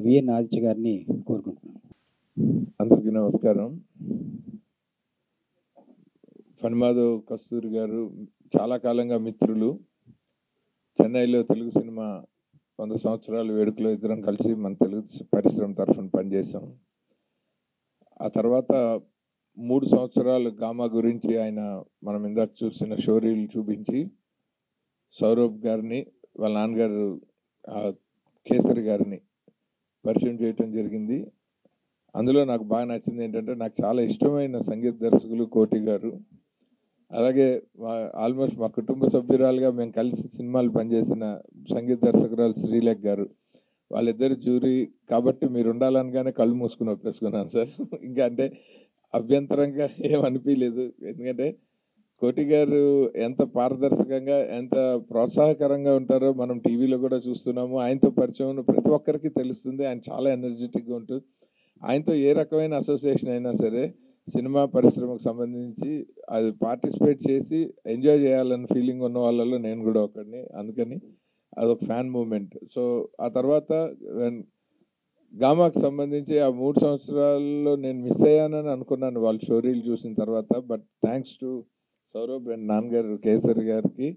VN Aditya గారిని కోరుకుంటున్నాను. అందరికీ నమస్కారం. ఫణిమాధవ్ కస్తూరి గారు చాలా కాలంగా మిత్రులు. చెన్నైలో తెలుగు సినిమా 100 సంవత్సరాల వేడుకలో ఇద్దరం కలిసి మన తెలుగు పరిశ్రమ తరఫున పనిచేసాం. ఆ తర్వాత 3 సంవత్సరాలు గామా గురించి ఆయన మనం ఇందాక చూసిన షోరీలు చూపించి సౌరభ్ గారిని వాళ్ళ నాన్నగారు కేసరి గారిని పరిచయం చేయటం జరిగింది. అందులో నాకు బాగా నచ్చింది ఏంటంటే, నాకు చాలా ఇష్టమైన సంగీత దర్శకులు కోటి గారు. అలాగే ఆల్మోస్ట్ మా కుటుంబ సభ్యురాలుగా మేము కలిసి సినిమాలు పనిచేసిన సంగీత దర్శకురాలు శ్రీలేఖ్ గారు. వాళ్ళిద్దరు జ్యూరీ కాబట్టి మీరు ఉండాలనగానే కళ్ళు మూసుకుని ఒప్పేసుకున్నాను సార్. ఇంకా అంటే అభ్యంతరంగా ఏమనిపించలేదు. ఎందుకంటే కోటి గారు ఎంత పారదర్శకంగా ఎంత ప్రోత్సాహకరంగా ఉంటారో మనం టీవీలో కూడా చూస్తున్నాము. ఆయనతో పరిచయం ఉన్న ప్రతి ఒక్కరికి తెలుస్తుంది. ఆయన చాలా ఎనర్జెటిక్గా ఉంటుంది. ఆయనతో ఏ రకమైన అసోసియేషన్ అయినా సరే సినిమా పరిశ్రమకు సంబంధించి అది పార్టిసిపేట్ చేసి ఎంజాయ్ చేయాలన్న ఫీలింగ్ ఉన్న వాళ్ళలో నేను కూడా ఒకడిని. అందుకని అదొక ఫ్యాన్ మూమెంట్. సో ఆ తర్వాత గామాకు సంబంధించి ఆ 3 సంవత్సరాల్లో నేను మిస్ అయ్యానని అనుకున్నాను వాళ్ళ షోరీలు చూసిన తర్వాత. But thanks to Saurabh and నాన్నగారు కేసరి గారికి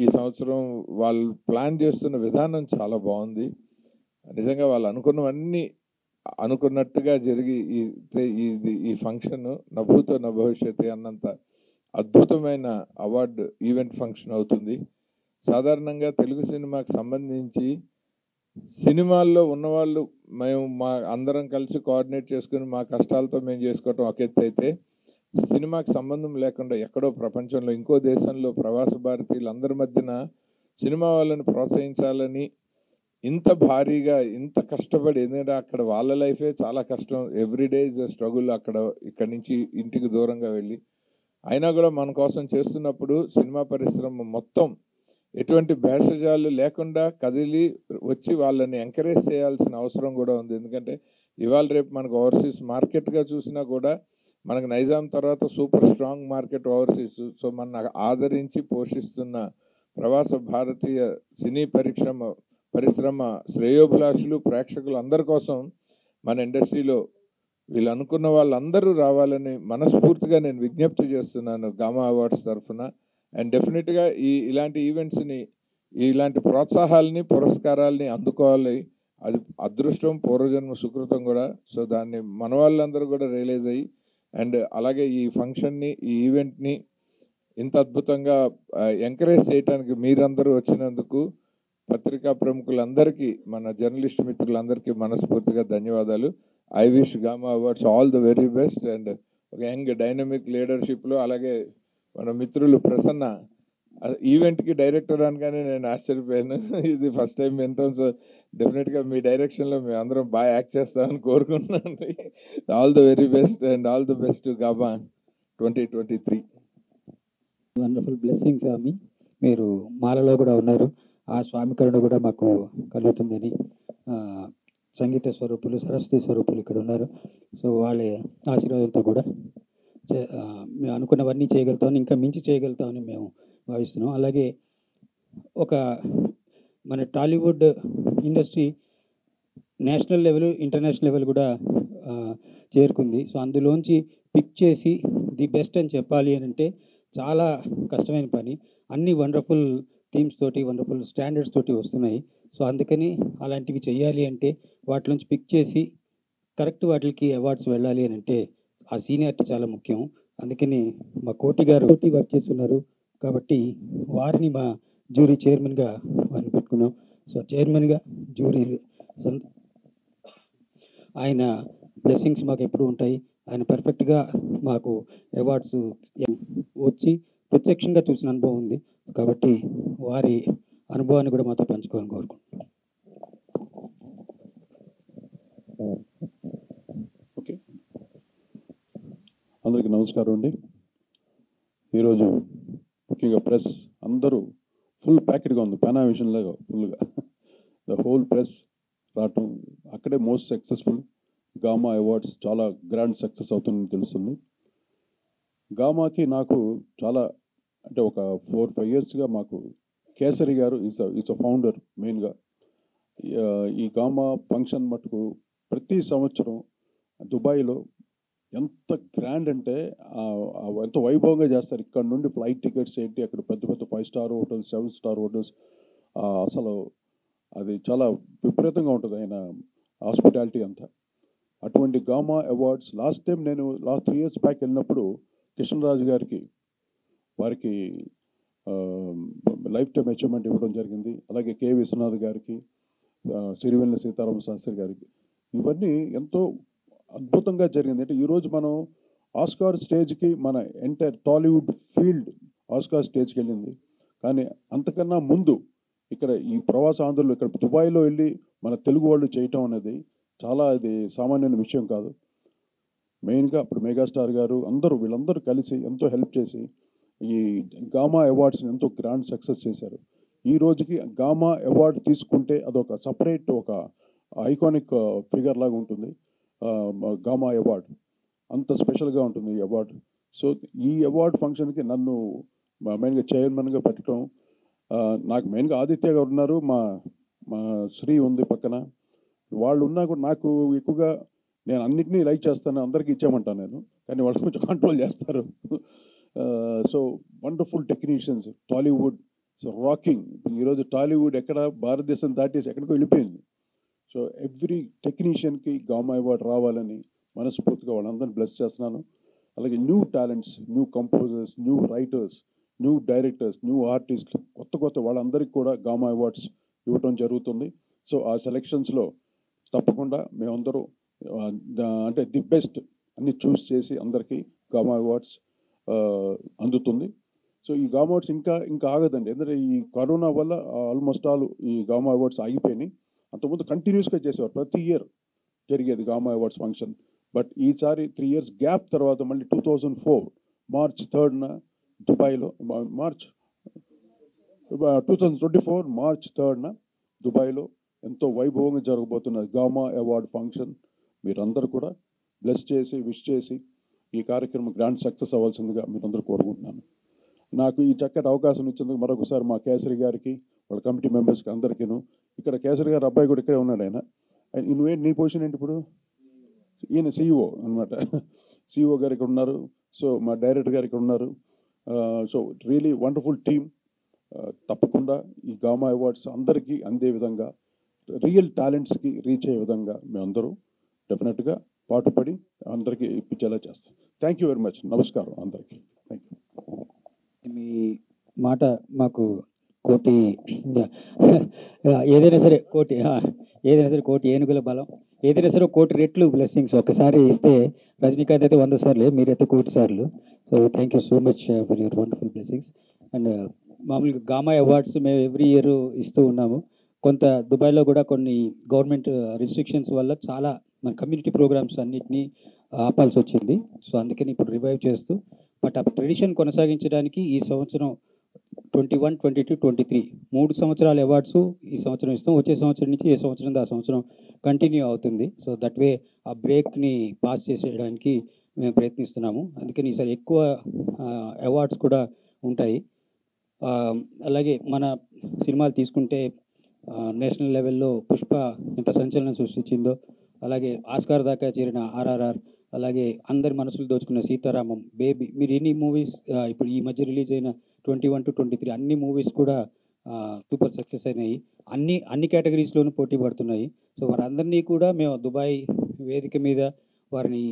ఈ సంవత్సరం వాళ్ళు ప్లాన్ చేస్తున్న విధానం చాలా బాగుంది. నిజంగా వాళ్ళు అనుకున్నవన్నీ అనుకున్నట్టుగా జరిగి ఈ ఫంక్షన్ నభూతో నా భవిష్యత్తు అన్నంత అద్భుతమైన అవార్డు ఈవెంట్ ఫంక్షన్ అవుతుంది. సాధారణంగా తెలుగు సినిమాకి సంబంధించి సినిమాల్లో ఉన్నవాళ్ళు మేము అందరం కలిసి కోఆర్డినేట్ చేసుకుని మా కష్టాలతో మేము చేసుకోవటం ఒక ఎత్తు అయితే, సినిమాకి సంబంధం లేకుండా ఎక్కడో ప్రపంచంలో ఇంకో దేశంలో ప్రవాస భారతీయులు అందరి మధ్యన సినిమా వాళ్ళని ప్రోత్సహించాలని ఇంత భారీగా ఇంత కష్టపడి, ఎందుకంటే అక్కడ వాళ్ళ లైఫే చాలా కష్టం. Everyday is a struggle. ఇక్కడి నుంచి ఇంటికి దూరంగా వెళ్ళి అయినా కూడా మన కోసం చేస్తున్నప్పుడు సినిమా పరిశ్రమ మొత్తం ఎటువంటి భేషజాలు లేకుండా కదిలి వచ్చి వాళ్ళని ఎంకరేజ్ చేయాల్సిన అవసరం కూడా ఉంది. ఎందుకంటే ఇవాళ రేపు మనకు ఓవర్సీస్ మార్కెట్గా చూసినా కూడా మనకు నైజాం తర్వాత super strong market overseas. So మన ఆదరించి పోషిస్తున్న ప్రవాస భారతీయ సినీ పరిశ్రమ శ్రేయోభిలాషులు ప్రేక్షకులు అందరి కోసం మన ఇండస్ట్రీలో వీళ్ళు అనుకున్న వాళ్ళందరూ రావాలని మనస్ఫూర్తిగా నేను విజ్ఞప్తి చేస్తున్నాను గామా అవార్డ్స్ తరఫున. అండ్ డెఫినెట్గా ఇలాంటి ఈవెంట్స్ని ఇలాంటి ప్రోత్సాహాలని పురస్కారాలని అందుకోవాలి. అది అదృష్టం పూర్వజన్మ సుకృతం కూడా. సో దాన్ని మన వాళ్ళందరూ కూడా రియలైజ్ అయ్యి అండ్ అలాగే ఈ ఫంక్షన్ని ఈ ఈవెంట్ని ఇంత అద్భుతంగా ఎంకరేజ్ చేయడానికి మీరందరూ వచ్చినందుకు పత్రికా ప్రముఖులందరికీ మన జర్నలిస్ట్ మిత్రులందరికీ మనస్ఫూర్తిగా ధన్యవాదాలు. I wish gamma awards all the very best. And ఒక యంగ్ డైనమిక్ లీడర్షిప్లో అలాగే మన మిత్రులు ప్రసన్న ఈవెంట్కి డైరెక్టర్ అనగానే నేను ఆశ్చర్యపోయాను. ఇది ఫస్ట్ టైం వింటాం. సో డెఫినెట్గా మీ డైరెక్షన్లో మేము అందరం బాగా యాక్ట్ చేస్తామని కోరుకుంటున్నాను. All the very best and all the best Gama 2023. Wonderful blessings Swami. మీరు మాలలో కూడా ఉన్నారు. ఆ స్వామి కరుణ కూడా మాకు కలుగుతుందని సంగీత స్వరూపులు సరస్వతి స్వరూపులు ఇక్కడ ఉన్నారు. సో వాళ్ళ ఆశీర్వాదంతో కూడా మేము అనుకున్నవన్నీ చేయగలుగుతామని ఇంకా మించి చేయగలుగుతామని మేము భావిస్తున్నాం. అలాగే మన Tollywood industry national level international level కూడా చేరుకుంది. సో అందులోంచి పిక్ చేసి ది బెస్ట్ అని చెప్పాలి అని అంటే చాలా కష్టమైన పని. అన్ని వండర్ఫుల్ థీమ్స్ తోటి వండర్ఫుల్ స్టాండర్డ్స్ తోటి వస్తున్నాయి. సో అందుకని అలాంటివి చేయాలి అంటే వాటిలోంచి పిక్ చేసి కరెక్ట్ వాటికి అవార్డ్స్ వెళ్ళాలి అని అంటే ఆ సీనియారిటీ చాలా ముఖ్యం. అందుకని మా కోటి గారు వర్క్ చేస్తున్నారు కాబట్టి వారిని మా జ్యూరీ చైర్మన్గా వారిని పెట్టుకున్నాం. సో చైర్మన్గా జ్యూరీ ఆయన బ్లెస్సింగ్స్ మాకు ఎప్పుడు ఉంటాయి. ఆయన పర్ఫెక్ట్గా మాకు అవార్డ్స్ వచ్చి ప్రత్యక్షంగా చూసిన అనుభవం ఉంది కాబట్టి వారి అనుభవాన్ని కూడా మాతో పంచుకోవాలని కోరుకుంటున్నాం. ఓకే, అందరికీ నమస్కారం అండి. ఈరోజు ముఖ్యంగా ప్రెస్ అందరూ ఫుల్ ప్యాకెట్గా ఉంది. పానా విషయంలో ఫుల్గా ద హోల్ ప్రెస్ రావటం అక్కడే మోస్ట్ సక్సెస్ఫుల్ గామా అవార్డ్స్ చాలా గ్రాండ్ సక్సెస్ అవుతుందని తెలుస్తుంది. గామాకి నాకు చాలా అంటే ఒక 4-5 ఇయర్స్గా మాకు కేసరి గారు ఈజ్ అ ఫౌండర్ మెయిన్గా. ఈ గామా ఫంక్షన్ మటుకు ప్రతి సంవత్సరం దుబాయ్లో ఎంత గ్రాండ్ అంటే ఎంత వైభవంగా చేస్తారు. ఇక్కడ నుండి ఫ్లైట్ టికెట్స్ ఏంటి, అక్కడ పెద్ద పెద్ద 5 స్టార్ హోటల్స్, 7 స్టార్ హోటల్స్, అసలు అది చాలా విపరీతంగా ఉంటుంది ఆయన హాస్పిటాలిటీ అంతా. అటువంటి గామా అవార్డ్స్ లాస్ట్ టైం నేను 3 years బ్యాక్ వెళ్ళినప్పుడు కృష్ణరాజు గారికి వారికి లైఫ్ టైం అచీవ్మెంట్ ఇవ్వడం జరిగింది. అలాగే కె విశ్వనాథ్ గారికి, సిరివెన్నెల సీతారామ శాస్త్రి గారికి. ఇవన్నీ ఎంతో అద్భుతంగా జరిగింది. అంటే ఈరోజు మనం ఆస్కార్ స్టేజ్కి మన ఎంటైర్ టాలీవుడ్ ఫీల్డ్ ఆస్కార్ స్టేజ్కి వెళ్ళింది. కానీ అంతకన్నా ముందు ఇక్కడ ఈ ప్రవాస ఆంధ్రులు ఇక్కడ దుబాయ్లో వెళ్ళి మన తెలుగు వాళ్ళు చేయటం అనేది చాలా ఇది సామాన్యమైన విషయం కాదు. మెయిన్గా అప్పుడు మెగాస్టార్ గారు వీళ్ళందరూ కలిసి ఎంతో హెల్ప్ చేసి ఈ గామా అవార్డ్స్ని ఎంతో గ్రాండ్ సక్సెస్ చేశారు. ఈ రోజుకి గామా అవార్డు తీసుకుంటే అదొక సపరేట్ ఒక ఐకానిక్ ఫిగర్ లాగా ఉంటుంది. గామా అవార్డు అంత స్పెషల్గా ఉంటుంది ఈ అవార్డు. సో ఈ అవార్డు ఫంక్షన్కి నన్ను మెయిన్గా చైర్మన్గా పెట్టడం, నాకు మెయిన్గా ఆదిత్య గారు ఉన్నారు, మా శ్రీ ఉంది పక్కన, వాళ్ళు ఉన్నా కూడా నాకు ఎక్కువగా నేను అన్నింటినీ లైక్ చేస్తాను, అందరికీ ఇచ్చామంటాను నేను, కానీ వాళ్ళు కొంచెం కంట్రోల్ చేస్తారు. So wonderful technicians, Tollywood so rocking. ఈరోజు టాలీవుడ్ ఎక్కడ భారతదేశం దాటేసి ఎక్కడికో వెళ్ళిపోయింది. సో ఎవ్రీ టెక్నీషియన్కి గామా అవార్డు రావాలని మనస్ఫూర్తిగా వాళ్ళందరినీ బ్లెస్ చేస్తున్నాను. అలాగే new talents, new composers, new writers, new directors, new artist, కొత్త వాళ్ళందరికీ కూడా గామా అవార్డ్స్ ఇవ్వటం జరుగుతుంది. సో ఆ సెలక్షన్స్లో తప్పకుండా మేమందరూ అంటే ది బెస్ట్ అన్ని చూస్ చేసి అందరికీ గామా అవార్డ్స్ అందుతుంది. సో ఈ గామా అవార్డ్స్ ఇంకా ఆగదండి. ఎందుకంటే ఈ కరోనా వల్ల ఆల్మోస్ట్ ఆల్ ఈ గామా అవార్డ్స్ ఆగిపోయినాయి. అంతకుముందు కంటిన్యూస్గా చేసేవారు, ప్రతి ఇయర్ జరిగేది గామా అవార్డ్స్ ఫంక్షన్. బట్ ఈసారి 3 years గ్యాప్ తర్వాత మళ్ళీ 2004 March 3rd దుబాయ్లో, 2024 March 3rd దుబాయ్లో ఎంతో వైభవంగా జరగబోతున్న గామా అవార్డ్ ఫంక్షన్ మీరందరూ కూడా బ్లెస్ చేసి విష్ చేసి ఈ కార్యక్రమం గ్రాండ్ సక్సెస్ అవ్వాల్సిందిగా మీరందరూ కోరుకుంటున్నాను. నాకు ఈ చక్కటి అవకాశం ఇచ్చేందుకు మరొకసారి మా కేసరి గారికి, వాళ్ళ కమిటీ మెంబర్స్కి అందరికీను. ఇక్కడ కేసరి గారు అబ్బాయి కూడా ఇక్కడే ఉన్నాడు. నువ్వేంటి నీ పొజిషన్ ఏంటి ఇప్పుడు? ఈయన CEO అనమాట. CEO గారు ఇక్కడ ఉన్నారు. సో మా డైరెక్టర్ గారు ఇక్కడ ఉన్నారు. So really wonderful team. తప్పకుండా ఈ గామా అవార్డ్స్ అందరికీ అందే విధంగా, రియల్ టాలెంట్స్కి రీచ్ అయ్యే విధంగా మేమందరూ డెఫినెట్గా పాటుపడి అందరికీ ఇప్పించేలా చేస్తాం. Thank you very much. నమస్కారం అందరికీ. Thank you. మీ మాట మాకు కోటి ఏదైనా సరే కోటి ఏనుగుల బలం, ఏదైనా సరే 1,000,000 రెట్లు బ్లెస్సింగ్స్ ఒకసారి ఇస్తే రజనీకాంత్ అయితే 100 సార్లు, మీరైతే 1,000,000 సార్లు. So thank you so much for your wonderful blessings. And మామూలుగా గామా అవార్డ్స్ మేము ఎవ్రీ ఇయర్ ఇస్తూ ఉన్నాము. కొంత దుబాయ్లో కూడా కొన్ని గవర్నమెంట్ రిస్ట్రిక్షన్స్ వల్ల చాలా మన కమ్యూనిటీ ప్రోగ్రామ్స్ అన్నిటినీ ఆపాల్సి వచ్చింది. సో అందుకని ఇప్పుడు రివైవ్ చేస్తూ బట్ ఆ ట్రెడిషన్ కొనసాగించడానికి ఈ సంవత్సరం 21, 22, 23 3 సంవత్సరాల అవార్డ్స్ ఈ సంవత్సరం ఇస్తాం. వచ్చే సంవత్సరం నుంచి ఏ సంవత్సరం ఆ సంవత్సరం కంటిన్యూ అవుతుంది. సో దట్ వే ఆ బ్రేక్ని పాస్ చేసేయడానికి మేము ప్రయత్నిస్తున్నాము. అందుకని ఈసారి ఎక్కువ అవార్డ్స్ కూడా ఉంటాయి. అలాగే మన సినిమాలు తీసుకుంటే నేషనల్ లెవెల్లో పుష్ప ఎంత సంచలనం సృష్టించిందో, అలాగే ఆస్కార్ దాకా చేరిన RRR, అలాగే అందరి మనసులు దోచుకున్న సీతారామం, బేబీ, మీరు ఎన్ని మూవీస్ ఇప్పుడు ఈ మధ్య రిలీజ్ అయిన 21 to 23 అన్ని మూవీస్ కూడా సూపర్ సక్సెస్ అయినాయి. అన్ని కేటగిరీస్లోనూ పోటీ పడుతున్నాయి. సో వారందరినీ కూడా మేము దుబాయ్ వేదిక మీద వారిని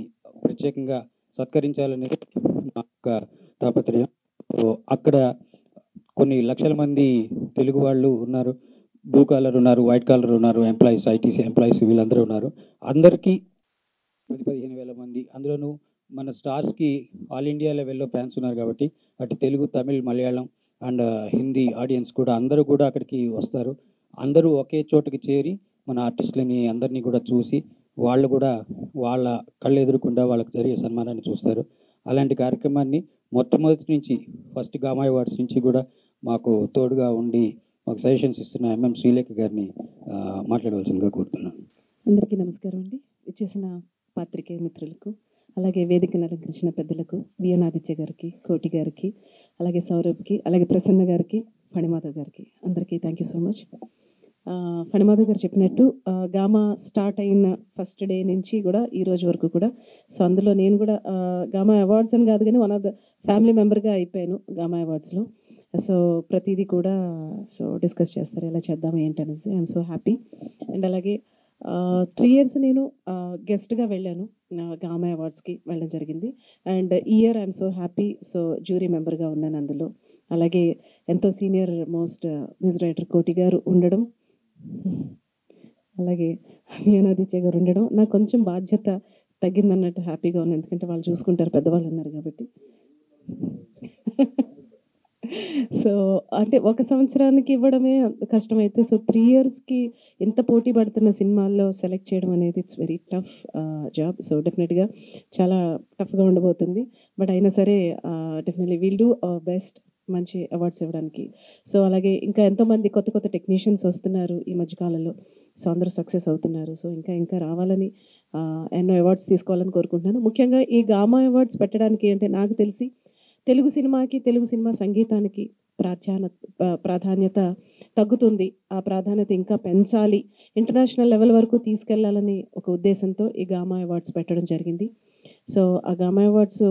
ప్రత్యేకంగా సత్కరించాలనేది మా యొక్క తాపత్రయం. సో అక్కడ కొన్ని లక్షల మంది తెలుగు వాళ్ళు ఉన్నారు, బ్లూ కాలర్ ఉన్నారు, వైట్ కాలర్ ఉన్నారు, ఎంప్లాయీస్, ఐటీసీ ఎంప్లాయీస్, వీళ్ళందరూ ఉన్నారు. అందరికీ 15,000 మంది, అందులోనూ మన స్టార్స్కి ఆల్ ఇండియా లెవెల్లో ఫ్యాన్స్ ఉన్నారు కాబట్టి అటు తెలుగు, తమిళ్, మలయాళం అండ్ హిందీ ఆడియన్స్ కూడా అందరూ కూడా అక్కడికి వస్తారు. అందరూ ఒకే చోటుకి చేరి మన ఆర్టిస్టులని అందరినీ కూడా చూసి వాళ్ళు కూడా వాళ్ళ కళ్ళు ఎదురకుండా వాళ్ళకి జరిగే సన్మానాన్ని చూస్తారు. అలాంటి కార్యక్రమాన్ని మొట్టమొదటి నుంచి ఫస్ట్ గామా అవార్డ్స్ నుంచి కూడా మాకు తోడుగా ఉండి మాకు సజెషన్స్ ఇస్తున్న MM శ్రీలేఖ గారిని మాట్లాడవలసిందిగా కోరుతున్నాను. అందరికీ నమస్కారం అండి. ఇచ్చేసిన పాత్రికేయ మిత్రులకు, అలాగే వేదికను అలంకరించిన పెద్దలకు, బిఎన్ ఆదిత్య గారికి, కోటి గారికి, అలాగే సౌరభ్కి, అలాగే ప్రసన్న గారికి, ఫణిమాధవ్ గారికి అందరికీ థ్యాంక్ యూ సో మచ్. ఫణిమాధవ్ గారు చెప్పినట్టు గామా స్టార్ట్ అయిన ఫస్ట్ డే నుంచి కూడా ఈ రోజు వరకు కూడా సో అందులో నేను కూడా గామా అవార్డ్స్ అని కాదు కానీ వన్ ఆఫ్ ద ఫ్యామిలీ మెంబర్గా అయిపోయాను గామా అవార్డ్స్లో. సో ప్రతిదీ కూడా సో డిస్కస్ చేస్తారు ఎలా చేద్దాం ఏంటనేసి. I'm so happy. అండ్ అలాగే 3 years నేను గెస్ట్గా వెళ్ళాను గామా అవార్డ్స్కి వెళ్ళడం జరిగింది. అండ్ ఈ year I'm so happy. So jury మెంబర్గా ఉన్నాను అందులో. అలాగే ఎంతో సీనియర్ మోస్ట్ మ్యూజిక్ డైరెక్టర్ కోటి గారు ఉండడం, అలాగే విఎనాదిత్య గారు ఉండడం నాకు కొంచెం బాధ్యత తగ్గిందన్నట్టు హ్యాపీగా ఉంది. ఎందుకంటే వాళ్ళు చూసుకుంటారు, పెద్దవాళ్ళు ఉన్నారు కాబట్టి. సో అంటే 1 సంవత్సరానికి ఇవ్వడమే కష్టమైతే సో 3 yearsకి ఇంత పోటీ పడుతున్న సినిమాల్లో సెలెక్ట్ చేయడం అనేది it's very tough job. So డెఫినెట్గా చాలా టఫ్గా ఉండబోతుంది. బట్ అయినా సరే డెఫినెట్లీ విల్ డూ బెస్ట్ మంచి అవార్డ్స్ ఇవ్వడానికి. సో అలాగే ఇంకా ఎంతోమంది కొత్త కొత్త టెక్నీషియన్స్ వస్తున్నారు ఈ మధ్యకాలంలో. సో అందరూ సక్సెస్ అవుతున్నారు. సో ఇంకా ఇంకా రావాలని ఎన్నో అవార్డ్స్ తీసుకోవాలని కోరుకుంటున్నాను. ముఖ్యంగా ఈ గామా అవార్డ్స్ పెట్టడానికి అంటే నాకు తెలిసి తెలుగు సినిమాకి, తెలుగు సినిమా సంగీతానికి ప్రాధాన్యత తగ్గుతుంది. ఆ ప్రాధాన్యత ఇంకా పెంచాలి, ఇంటర్నేషనల్ లెవెల్ వరకు తీసుకెళ్లాలని ఒక ఉద్దేశంతో ఈ గామా అవార్డ్స్ పెట్టడం జరిగింది. సో ఆ గామా అవార్డ్స్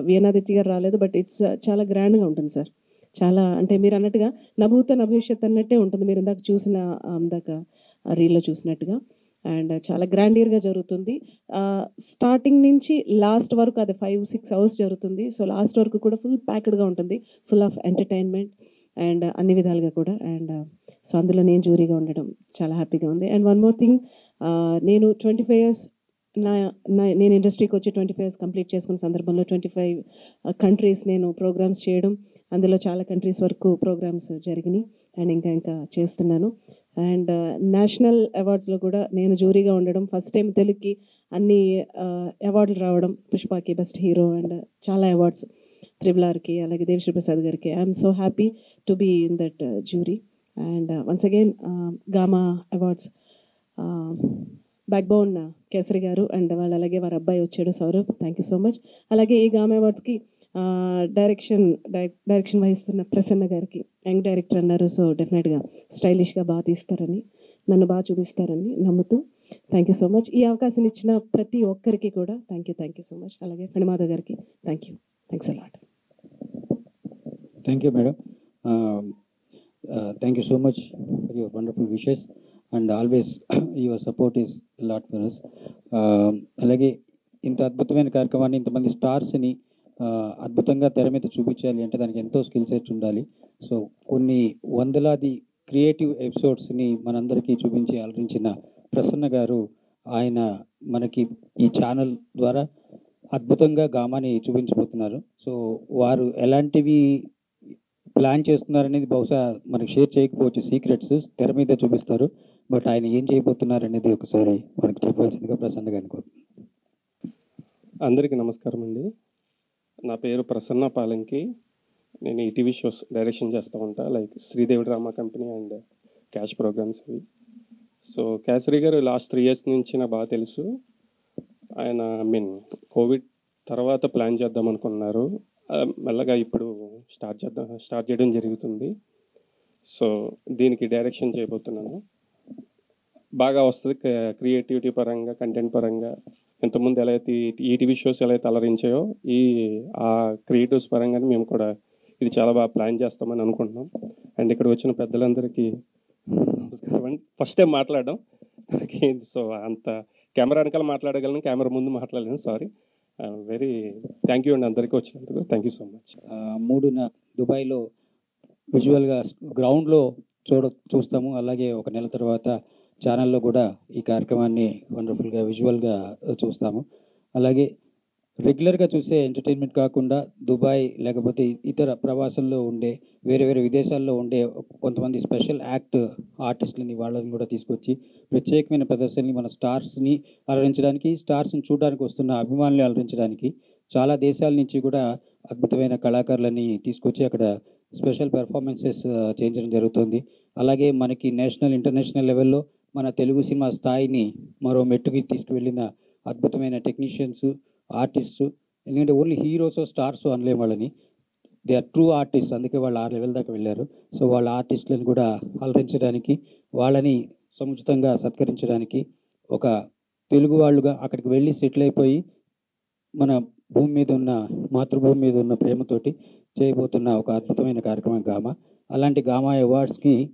విఎనాదిత్య గారు రాలేదు, బట్ ఇట్స్ చాలా గ్రాండ్గా ఉంటుంది సార్. చాలా అంటే మీరు అన్నట్టుగా నభూత నభవిష్యత్ అన్నట్టే ఉంటుంది. మీరు ఇందాక చూసిన ఇందాక రీల్లో చూసినట్టుగా. అండ్ చాలా గ్రాండియర్గా జరుగుతుంది. స్టార్టింగ్ నుంచి లాస్ట్ వరకు అది 5-6 hours జరుగుతుంది. సో లాస్ట్ వరకు కూడా ఫుల్ ప్యాక్డ్గా ఉంటుంది, ఫుల్ ఆఫ్ ఎంటర్టైన్మెంట్ అండ్ అన్ని విధాలుగా కూడా. అండ్ సో అందులో నేను జ్యూరీగా ఉండడం చాలా హ్యాపీగా ఉంది. అండ్ వన్ మోర్ థింగ్, నేను 25 years నేను ఇండస్ట్రీకి వచ్చి 25 years కంప్లీట్ చేసుకున్న సందర్భంలో 25 countries నేను ప్రోగ్రామ్స్ చేయడం, అందులో చాలా కంట్రీస్ వరకు ప్రోగ్రామ్స్ జరిగినాయి అండ్ ఇంకా ఇంకా చేస్తున్నాను. అండ్ నేషనల్ అవార్డ్స్లో కూడా నేను జ్యూరీగా ఉండడం, ఫస్ట్ టైం తెలుగుకి అన్ని అవార్డులు రావడం, పుష్పకి బెస్ట్ హీరో అండ్ చాలా అవార్డ్స్, RRRకి అలాగే దేవిశ్రీ ప్రసాద్ గారికి. I'm so happy to be in that jury. And once again Gama awards backbone Kesari గారు అండ్ వాళ్ళు అలాగే వారి అబ్బాయి వచ్చాడు Saurabh, thank you so much. అలాగే ఈ గామా అవార్డ్స్కి డైరెక్షన్ వహిస్తున్న ప్రసన్న గారికి, యంగ్ డైరెక్టర్ అన్నారు. సో డెఫినెట్గా స్టైలిష్గా బాగా తీస్తారని, నన్ను బాగా చూపిస్తారని నమ్ముతూ థ్యాంక్ యూ సో మచ్. ఈ అవకాశం ఇచ్చిన ప్రతి ఒక్కరికి కూడా థ్యాంక్ యూ సో మచ్. అలాగే ఫణిమాధవ్ గారికి thanks a lot. Thank you madam. Thank you so much for your wonderful wishes and always your support is lot for us. అలాగే ఇంత అద్భుతమైన కార్యక్రమాన్ని, ఇంతమంది స్టార్స్ని అద్భుతంగా తెర మీద చూపించాలి అంటే దానికి ఎంతో స్కిల్ సెట్ ఉండాలి. సో కొన్ని వందలాది క్రియేటివ్ ఎపిసోడ్స్ని మనందరికీ చూపించి అలరించిన ప్రసన్న గారు, ఆయన మనకి ఈ ఛానల్ ద్వారా అద్భుతంగా గామాని చూపించబోతున్నారు. సో వారు ఎలాంటివి ప్లాన్ చేస్తున్నారనేది బహుశా మనకి షేర్ చేయకపోవచ్చు, సీక్రెట్స్ తెర మీద చూపిస్తారు. బట్ ఆయన ఏం చేయబోతున్నారు అనేది ఒకసారి మనకు చెప్పవలసిందిగా ప్రసన్న గారిని కోరుతున్నాను. అందరికీ నమస్కారం అండి. నా పేరు ప్రసన్న పాలంకి. నేను ఈ టీవీ షోస్ డైరెక్షన్ చేస్తూ ఉంటా, like Sridevi drama company and cash programmes అవి. సో కేసరి గారు లాస్ట్ 3 years నుంచి నాకు బాగా తెలుసు. ఆయన కోవిడ్ తర్వాత ప్లాన్ చేద్దాం అనుకున్నారు, మెల్లగా ఇప్పుడు స్టార్ట్ చేయడం జరుగుతుంది. సో దీనికి డైరెక్షన్ చేయబోతున్నాను. బాగా వస్తుంది క్రియేటివిటీ పరంగా, కంటెంట్ పరంగా. ఇంతకుముందు ఎలా అయితే ఈ టీవీ షోస్ ఎలా అయితే అలరించాయో ఆ క్రియేటివ్స్ పరంగానే మేము కూడా ఇది చాలా బాగా ప్లాన్ చేస్తామని అనుకుంటున్నాం. అండ్ ఇక్కడ వచ్చిన పెద్దలందరికీ నమస్కారం అండి. ఫస్ట్ టైం మాట్లాడడం సో అంత కెమెరా వెనకాల మాట్లాడగలను, కెమెరా ముందు మాట్లాడలేను, సారీ. వెరీ థ్యాంక్ యూ అండి అందరికీ వచ్చినందుకు. Thank you so much. 3న దుబాయ్లో విజువల్గా గ్రౌండ్లో చూస్తాము. అలాగే 1 నెల తర్వాత ఛానల్లో కూడా ఈ కార్యక్రమాన్ని వండర్ఫుల్గా విజువల్గా చూస్తాము. అలాగే రెగ్యులర్గా చూసే ఎంటర్టైన్మెంట్ కాకుండా దుబాయ్ లేకపోతే ఇతర ప్రవాసంలో ఉండే వేరే వేరే విదేశాల్లో ఉండే కొంతమంది స్పెషల్ యాక్ట్ ఆర్టిస్టులని వాళ్ళని కూడా తీసుకొచ్చి ప్రత్యేకమైన ప్రదర్శనని మన స్టార్స్ని అలరించడానికి, స్టార్స్ని చూడడానికి వస్తున్న అభిమానులు అలరించడానికి చాలా దేశాల నుంచి కూడా అద్భుతమైన కళాకారులని తీసుకొచ్చి అక్కడ స్పెషల్ పెర్ఫార్మెన్సెస్ చేయించడం జరుగుతుంది. అలాగే మనకి నేషనల్, ఇంటర్నేషనల్ లెవెల్లో మన తెలుగు సినిమా స్థాయిని మరో మెట్టుకి తీసుకువెళ్ళిన అద్భుతమైన టెక్నీషియన్స్, ఆర్టిస్టు. ఎందుకంటే ఓన్లీ హీరోస్ స్టార్స్ అనలేం వాళ్ళని, దే ఆర్ ట్రూ ఆర్టిస్ట్. అందుకే వాళ్ళు ఆ లెవెల్ దాకా వెళ్ళారు. సో వాళ్ళ ఆర్టిస్టులను కూడా అలరించడానికి వాళ్ళని సముచితంగా సత్కరించడానికి ఒక తెలుగు వాళ్ళుగా అక్కడికి వెళ్ళి సెటిల్ అయిపోయి మన భూమి మీద ఉన్న మాతృభూమి మీద ఉన్న ప్రేమతోటి చేయబోతున్న ఒక అద్భుతమైన కార్యక్రమం గామా. అలాంటి గామా అవార్డ్స్కి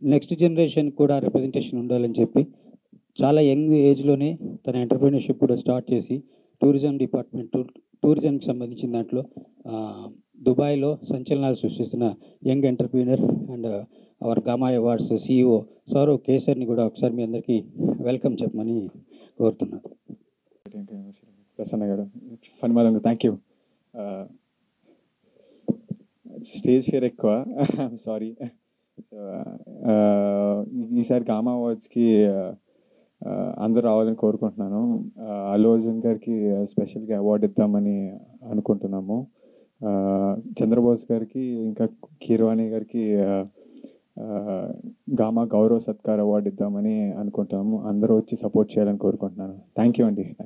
నెక్స్ట్ జనరేషన్ కూడా రిప్రజెంటేషన్ ఉండాలని చెప్పి చాలా యంగ్ ఏజ్లోనే తన ఎంటర్ప్రీనర్షిప్ కూడా స్టార్ట్ చేసి టూరిజంకి సంబంధించిన దాంట్లో దుబాయ్లో సంచలనాలు సృష్టిస్తున్న young entrepreneur and our Gama awards CEO Saurav కేసర్ని కూడా ఒకసారి మీ అందరికీ వెల్కమ్ చెప్పమని కోరుతున్నాను. ప్రసన్న గారు, ఫణిమాలంగా థ్యాంక్ యూ. స్టేజ్ ఫియర్ ఎక్కువ, సారీ. సో ఈసారి గామా అవార్డ్స్కి అందరూ రావాలని కోరుకుంటున్నాను. అల్లు అర్జున్ గారికి స్పెషల్గా అవార్డు ఇద్దామని అనుకుంటున్నాము. చంద్రబోస్ గారికి ఇంకా కీరవాణి గారికి గామా గౌరవ సత్కార్ అవార్డు ఇద్దామని అనుకుంటున్నాము. అందరూ వచ్చి సపోర్ట్ చేయాలని కోరుకుంటున్నాను. థ్యాంక్ యూ అండి.